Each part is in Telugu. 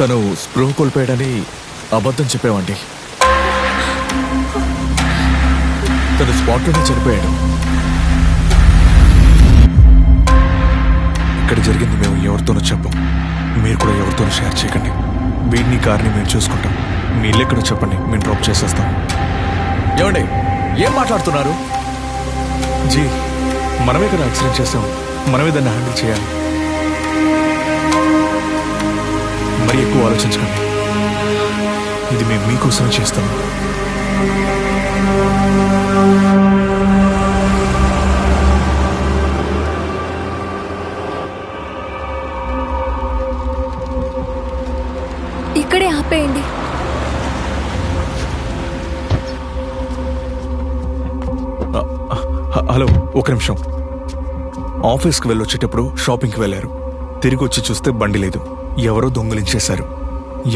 తను స్పృహ కోల్పోయాడని అబద్ధం చెప్పావండి. తను స్పాట్లోనే చనిపోయాడు. ఇక్కడ జరిగింది మేము ఎవరితోనూ చెప్పం. మీరు కూడా ఎవరితోనూ షేర్ చేయకండి. వీడిని కార్ని మేము చూసుకుంటాం. మీ ఇల్లు ఎక్కడో చెప్పండి, మేము డ్రాప్ చేసేస్తాం. ఏమండి, ఏం మాట్లాడుతున్నారు? జీ, మనమే కదా యాక్సిడెంట్ చేస్తాం. మనమే దాన్ని హ్యాండిల్ చేయాలి. మరి ఎక్కువ ఆలోచించకండి. ఇది మేము మీకోసమే చేస్తాం. ఇక్కడే ఆపేయండి. హలో, ఒక నిమిషం. ఆఫీస్కి వెళ్ళొచ్చేటప్పుడు షాపింగ్కి వెళ్ళారు. తిరిగి వచ్చి చూస్తే బండి లేదు. ఎవరో దొంగిలించేశారు.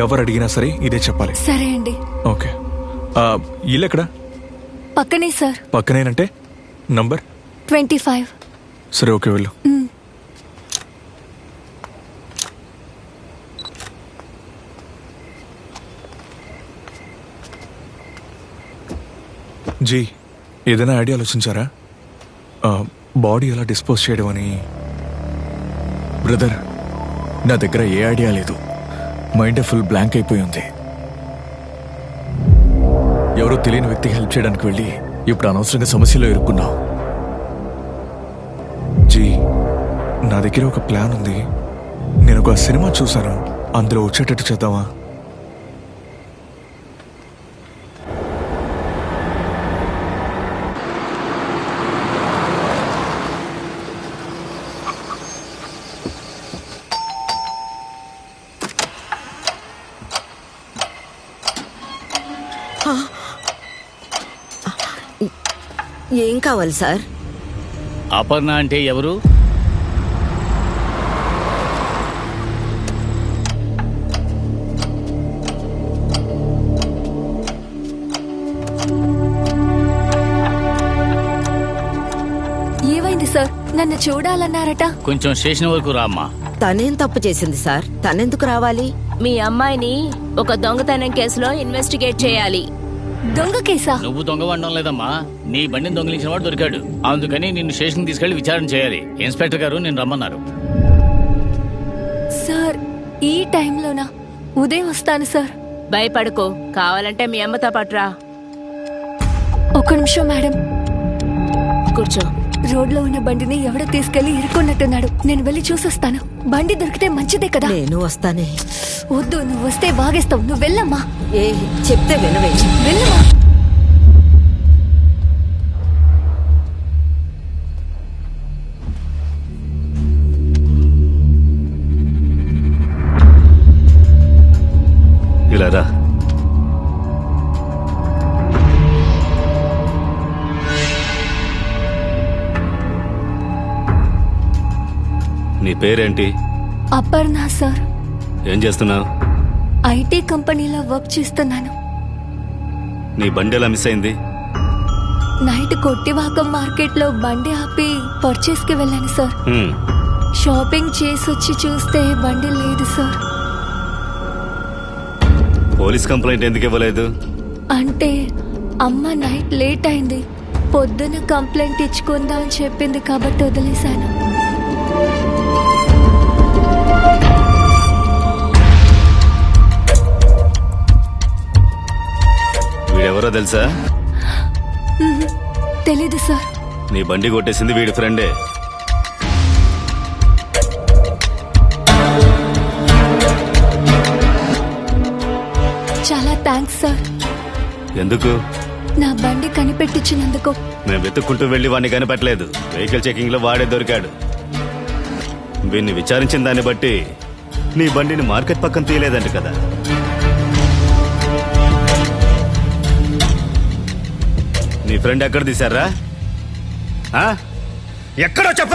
ఎవరు అడిగినా సరే ఇదే చెప్పాలి. సరే అండి. ఓకే. ఇల్లు ఎక్కడ? పక్కనే సార్. పక్కనేనంటే నంబర్ 25. సరే, ఓకే, వెళ్ళు. జీ, ఏదైనా ఐడియా ఆలోచించారా? బాడీ ఎలా డిస్పోజ్ చేయడం అని? బ్రదర్, నా దగ్గర ఏ ఐడియా లేదు. మైండ్ ఫుల్ బ్లాంక్ అయిపోయి ఉంది. ఎవరో తెలియని వ్యక్తికి హెల్ప్ చేయడానికి వెళ్ళి ఇప్పుడు అనవసరంగా సమస్యలో ఇరుక్కున్నావు. జీ, నా దగ్గర ఒక ప్లాన్ ఉంది. నేను ఒక సినిమా చూశాను, అందులో వచ్చేటట్టు చేద్దామా? ఏం కావాలి సార్? అపర్ణ అంటే ఎవరు? ఏమైంది సార్? నన్ను చూడాలన్నారట. కొంచెం స్టేషన్ వరకు రామ్మా. తనేం తప్పు చేసింది సార్? తనెందుకు రావాలి? మీ అమ్మాయిని ఒక దొంగతనం కేసులో ఇన్వెస్టిగేట్ చేయాలి. దొంగ కేసా? నువ్వు దొంగవడం లేదమ్మా. నీ బండిని దొంగిలించిన వాడు దొరికాడు. అందుకని నిన్ను స్టేషన్ తీసుకెళ్లి విచారణ చేయాలి. ఇన్స్పెక్టర్ గారు నిన్ను రమ్మన్నారు. సార్, ఈ టైంలోనా? ఉదయం వస్తాను సార్. భయపడుకో, కావాలంటే మీ అమ్మతో పట్టురా. ఒక్క నిమిషం మేడం. కూర్చో. రోడ్లో ఉన్న బండిని ఎవడో తీసుకెళ్లి ఇరుక్కున్నట్టున్నాడు. నేను వెళ్ళి చూసొస్తాను. బండి దొరికితే మంచిదే కదా. నేను వస్తానే. వద్దు, నువ్వు వస్తే బాగేస్తావు. నువ్వు వెళ్ళమ్మా. ఏ చెప్తే వినవే. వెళ్ళమ్మా. ఇలా రా. నీ పేరేంటి? అపర్ణ సార్. ఏం చేస్తున్నావు? ఐటీ కంపెనీలో వర్క్ చేస్తున్నాను. నీ బండి ఎలా మిస్ అయింది? నైట్ కొట్టివాకం మార్కెట్ లో బండి ఆపి పర్చేస్ కి వెళ్ళాను సార్. హ్మ్. షాపింగ్ చేసొచ్చి చూస్తే బండి లేదు సార్. పోలీస్ కంప్లైంట్ ఎందుకు ఇవ్వలేదు? అంటే అమ్మ నైట్ లేట్ అయింది. పొద్దున కంప్లైంట్ ఇచ్చుకుందా అని చెప్పింది కాబట్టి వదిలేశాను. వీడెవరో తెలుసా? తెలీదు సార్. నీ బండి కొట్టేసింది వీడి ఫ్రెండే. చాలా థ్యాంక్స్ సార్. ఎందుకు? నా బండి కనిపెట్టించినందుకు. మేము వెతుక్కుంటూ వెళ్ళి వాడిని కనిపెట్టలేదు. వెహికల్ చెకింగ్ లో వాడే దొరికాడు. వీడిని విచారించిన దాన్ని బట్టి నీ బండిని మార్కెట్ పక్కన తీయలేదంట కదా. నీ ఫ్రెండ్ ఎక్కడ తీశారా? ఎక్కడో చెప్ప.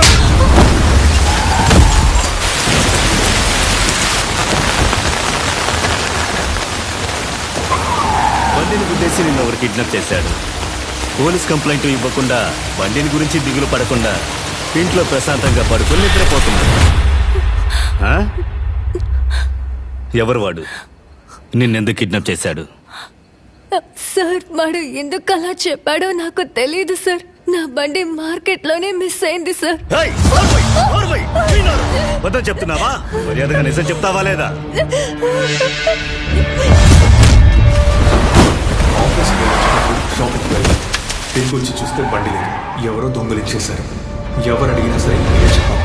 బండిని గుద్దేసి నిన్ను ఎవరు కిడ్నాప్ చేశాడు? పోలీస్ కంప్లైంట్ ఇవ్వకుండా బండిని గురించి దిగులు పడకుండా ఇంట్లో ప్రశాంతంగా పడుకుని నిద్రపోతున్నాడు. ఆ? ఎవరు వాడు? నిన్నెందుకు కిడ్నాప్ చేశాడు? సార్ వాడు ఎందుకు అలా చెప్పాడో నాకు తెలియదు సార్. నా బండి మార్కెట్లోనే మిస్ అయింది సార్. ఏయ్, ఓర్వై, అబద్ధం చెప్తున్నావా? మర్యాదగా నిజం చెప్తావా లేదా? ఆఫీస్కి వెళ్ళేటప్పుడు షాపింగ్కి వెళ్ళాం. తిరిగి వచ్చి చూస్తే బండి లేదు. ఎవరో దొంగలించేశారు. ఎవరు అడిగినా సరే మీరే చెప్పాలి.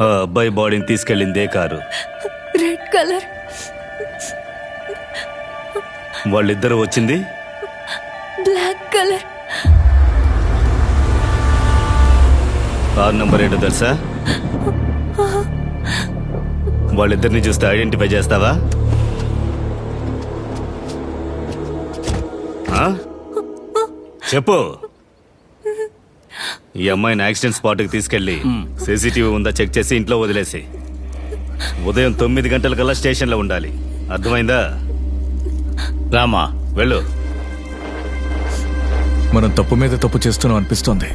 ఆ అబ్బాయి బాడీని తీసుకెళ్ళిందే కారు. Red colour. వాళ్ళిద్దరూ వచ్చింది బ్లాక్ కలర్. కార్ నంబర్ ఏంటో తెలుసా? వాళ్ళిద్దరిని చూస్తే ఐడెంటిఫై చేస్తావా? ఆ? చెప్పు. ఈ అమ్మాయిని యాక్సిడెంట్ స్పాట్కి తీసుకెళ్లి సీసీటీవీ ఉందా చెక్ చేసి ఇంట్లో వదిలేసి ఉదయం 9 గంటలకల్లా స్టేషన్లో ఉండాలి. అర్థమైందా? రామా. వెళ్ళు. మనం తప్పు మీద తప్పు చేస్తున్నాం అనిపిస్తోంది.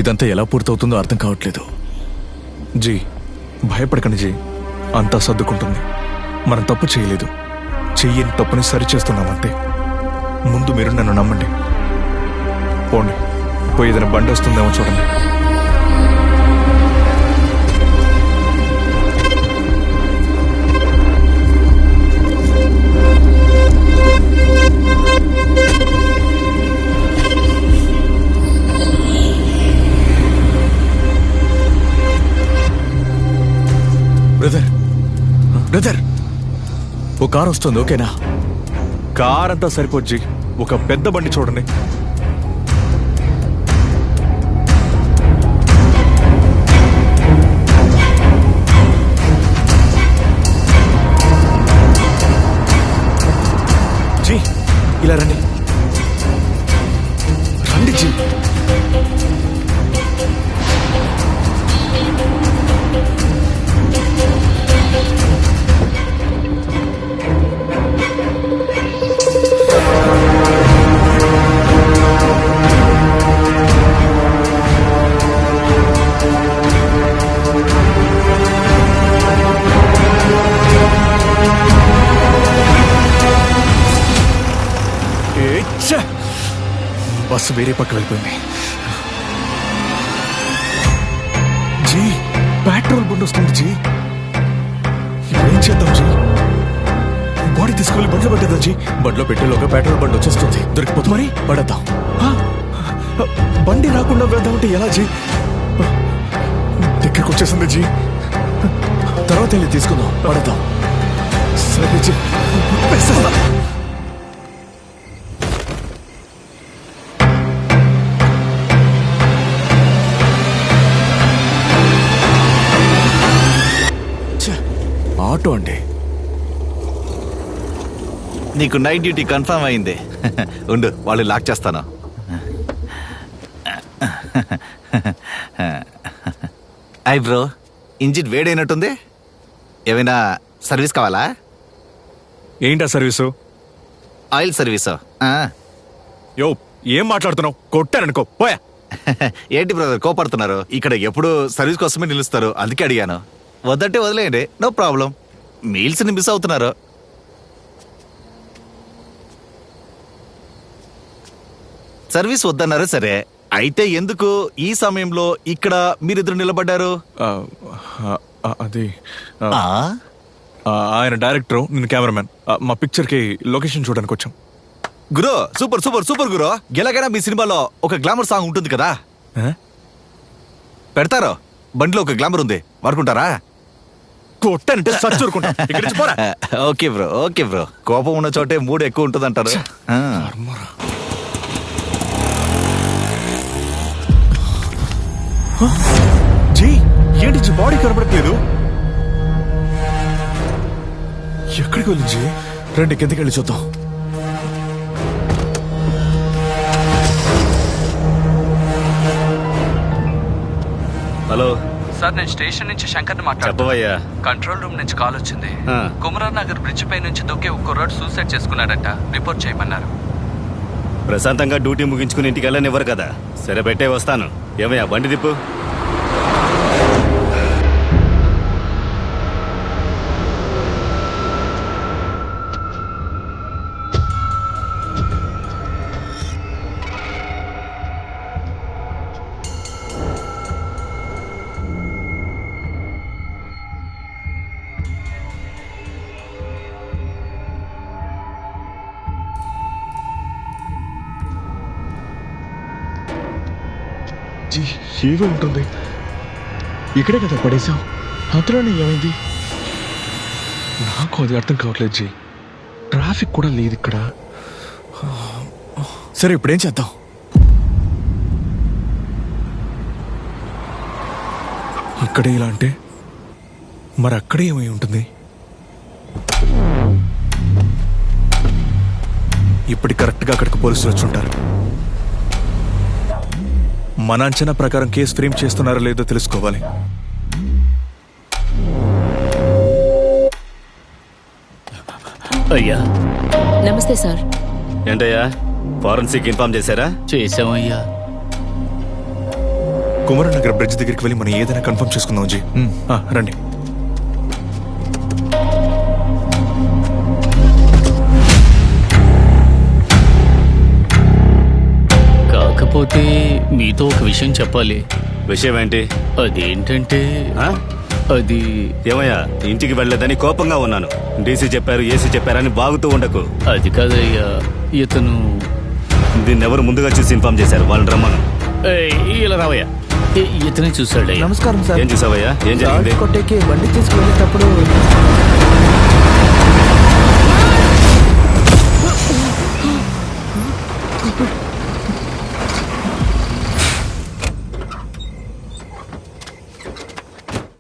ఇదంతా ఎలా పూర్తవుతుందో అర్థం కావట్లేదు. జీ, భయపడకండి జీ, అంతా సర్దుకుంటుంది. మనం తప్పు చేయలేదు. చెయ్యని తప్పుని సరిచేస్తున్నామంతే. ముందు మీరు నన్ను నమ్మండి. పోండి, పోయి ఏదైనా బండి వస్తుందేమో చూడండి. బ్రదర్, బ్రదర్, ఓ కార్ వస్తుంది, ఓకేనా? కార్ అంతా సరిపోద్ది. ఒక పెద్ద బండి చూడండి. జీ, ఇలా రండి. రండి జీ. బస్సు వేరే పక్క వెళ్ళిపోయింది. జీ, పెట్రోల్ బండి వస్తుంది జీ. ఇప్పుడు ఏం చేద్దాం జీ? బాడీ తీసుకెళ్ళి బండ్లో పట్టేదా జీ? బండ్లో పెట్టేలోగా పెట్రోల్ బండి వచ్చేస్తుంది. దొరికిపోతుంది. మరి పడేద్దాం. బండి రాకుండా వేద్దామంటే ఎలా జీ? దగ్గరకు వచ్చేసింది జీ. తర్వాత వెళ్ళి తీసుకుందాం. పడేద్దాం. సరే జీ, వేసేస్తా. ఆటో అండి. నీకు నైట్ డ్యూటీ కన్ఫర్మ్ అయింది. ఉండు, వాళ్ళు లాక్ చేస్తాను. ఐ బ్రో, ఇంజిన్ వేడైనట్టుంది. ఏమైనా సర్వీస్ కావాలా? ఏంటా సర్వీసు? Oil service. యో, ఏం మాట్లాడుతున్నావు? కొట్టాననుకో, పోయా. ఏంటి బ్రదర్ కోపడుతున్నారు? ఇక్కడ ఎప్పుడు సర్వీస్ కోసమే నిలుస్తారు, అందుకే అడిగాను. వద్దంటే వదిలేయండి, నో ప్రాబ్లం. మీల్స్ని మిస్ అవుతున్నారు. సర్వీస్ వద్దన్నారు సరే, అయితే ఎందుకు ఈ సమయంలో ఇక్కడ మీరిద్దరు నిలబడ్డారు? అది ఆయన డైరెక్టర్, నేను కెమెరామ్యాన్. మా పిక్చర్ కి లొకేషన్ చూడడానికి వచ్చాం. గురు, సూపర్ సూపర్ సూపర్ గురు. ఎలాగైనా మీ సినిమాలో ఒక గ్లామర్ సాంగ్ ఉంటుంది కదా, పెడతారు. బండిలో ఒక గ్లామర్ ఉంది, వాడుకుంటారా? కొట్టానంటే సచ్చూరుకుంటా. Okay bro, okay bro. కోపం ఉన్న చోటే మూడు ఎక్కువ ఉంటుంది అంటారు. జీ, ఏంటి బాడీ కనపడట్లేదు? ఎక్కడికి వెళ్ళి జీ? రండి, కిందకి వెళ్ళి చూద్దాం. హలో సార్ నేను స్టేషన్ నుంచి శంకర్ని మాట్లాడుతున్నా. చెప్పవయ్యా. కంట్రోల్ రూమ్ నుంచి కాల్ వచ్చింది. ఆ. కుమరాన్ నగర్ బ్రిడ్జ్ పై నుంచి దూకే ఒక కుర్రాడు సూసైడ్ చేసుకున్నాడట. రిపోర్ట్ చేయమన్నారు. ప్రశాంతంగా డ్యూటీ ముగించుకుని ఇంటికి వెళ్ళనివ్వరు కదా. సరే పెట్టే వస్తాను. ఏమయ్యా బండి తిప్పు. ఏవే ఉంటుంది, ఇక్కడే కదా పడేసాం. అంతలోనే ఏమైంది? నాకు అది అర్థం కావట్లేదు జీ. ట్రాఫిక్ కూడా లేదు ఇక్కడ. సరే ఇప్పుడేం చేద్దాం? ఇక్కడే ఇలా అంటే మరి అక్కడే ఏమై ఉంటుంది? ఇప్పుడు కరెక్ట్గా అక్కడికి పోలీసులు వచ్చి ఉంటారు. మన అంచనా ప్రకారం కేసు ఫ్రేమ్ చేస్తున్నారో లేదో తెలుసుకోవాలి. అయ్యా నమస్తే సార్. ఏంటయ్యా ఫారెన్సిక్ ఇన్ఫార్మ్ చేశారా? చేసామయ్యా. కుమరనగర్ బ్రిడ్జ్ దగ్గరికి వెళ్ళి మనం ఏదైనా కన్ఫర్మ్ చేసుకుందాం జీ. రండి. కాకపోతే మీతో ఒక విషయం చెప్పాలి. విషయం ఏంటి? అదేంటంటే ఆ? అది ఏమయ్యా ఇంటికి వెళ్ళలేదని కోపంగా ఉన్నాను. డీసీ చెప్పారు, ఏసీ చెప్పారని బాగుతూ ఉండకు. అది కాదయ్యా, ఇతను దీన్ని ఎవరు ముందుగా చూసి ఇన్ఫార్మ్ చేశారు? వాళ్ళని రమ్మను. ఏయ్, ఇలా రావయ్యా. ఇతనే చూసాడయ్యా. నమస్కారం సార్. ఏం చూసావయ్యా? ఏం జరిగింది? కొట్టేకి బండి తీసుకువెళ్ళేటప్పుడు